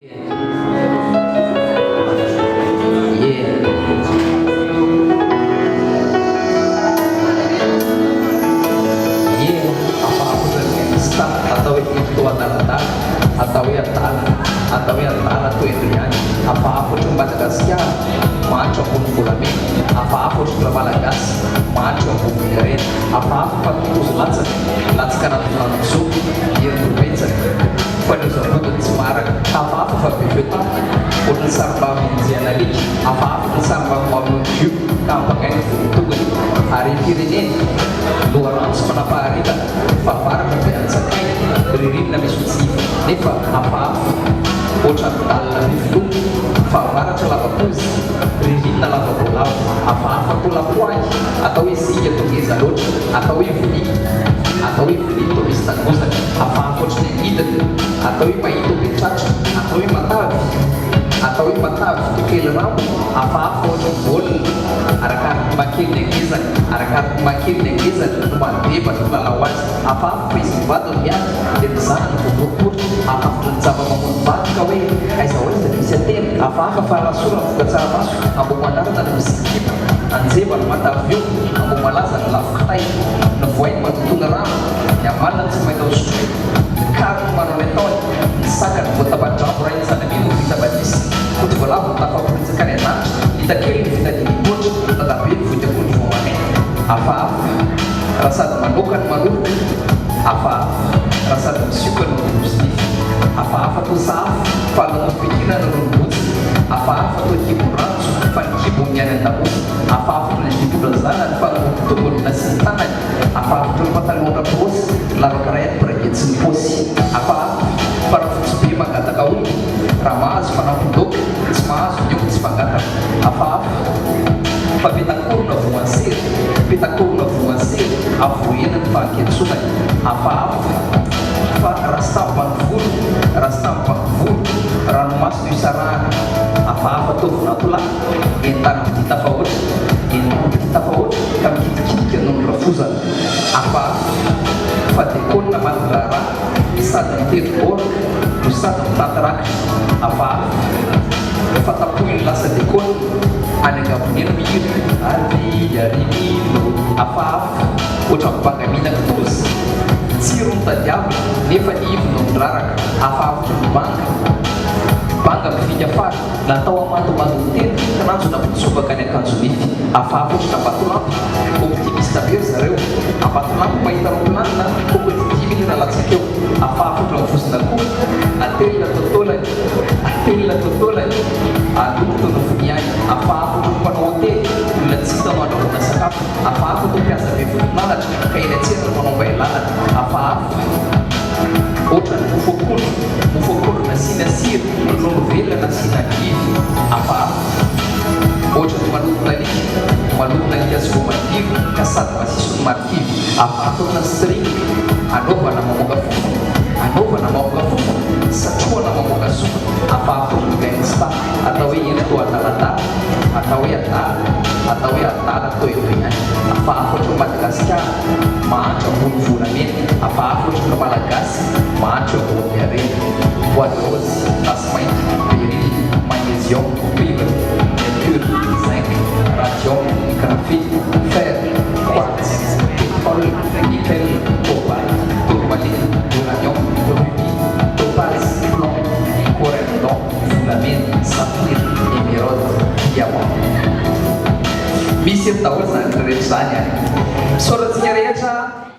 atau itu anak-anak atau yang tanah tu itu yang apa-apa tu Madagascar macam pun Fulani apa-apa tu Malagas macam pun Migren apa-apa tu Latskan atau langsung yang berbeza pada zaman Semarang apa-apa berbeza pun sarba menzianali apa-apa sarba menuju kampung itu hari ini 200 hari dah para kebiasaan beririn na misusi nefa apa otra tala bifu favara cha lava pus beririn na lava bolau apa pula puai atau isi ya tugeza lotra atau ifuni to istagusa apa coachne ida atau ipai to bitach atau matav to kelamau apa bol arakat makin negeza numa deba lawas apa prinsipal ya desan pupur apa sama membuat kawe ai sawai bisa tem apa fala surat bersama abu mandar dan musik anzeba mata view abu malasa laftai no foi matutungaram yang mana semai dos kar manoneton sakan botaban jamrai sana biru kita batis kutu bola apa prinsipal enak kita kiri kita dibut tetapi punya pun apa rasa manukan malu apa rasa bersyukur mesti apa tu sah pada pikiran lembut apa tu hiburan pada hibunya dan tahu apa tu hiburan sana pada tubuh nasi tangan apa tu mata muda bos lalu kerajaan pergi sempos apa para sepi maka tak kau ramah sepanah untuk semua sujud sepakat apa pitakur na fumasir afuina paket sunai apa rasta pangful ranumas disara apa tu natula entar kita fawut kami kita non refusa apa fatikun na madara bisa tentir bisa tatrak apa fatapuin la sedikun ada gabungan mikir hari ini apa ucap bangga minat terus sirum tajam nefa ibnu drarak apa bangga berfijafar dan tahu matu-matutin karena sudah mencoba kan sulit apa sudah batulah optimis tapi serius apa tulang main taruhan dan kompetisi dalam sekio apa sudah fusnaku atilla tutulan aduh tu nufiai apa panote ulat sita madu nasakap apa tu biasa bifutnalat kayak cerita monobai lalat apa outra mufokur nasir novela nasinakiv apa outra maluco lagi asumativo kasat masih sumativ apa tu nasring anova nama moga fufu sachua nama moga suku apa tu gangsta atau ini tu atalata atau ya atau itu apa tu Madagascar macam pun Fulani apa tu Malagas macam pun Migren wados tasmain piri magnesium fiber mercure zinc radium graphite fer quartz petrol nickel cobalt turmalin uranium rubis topaz plomb corendon fulmin safir emerald diamond misir tahu sana dari sana surat sejarah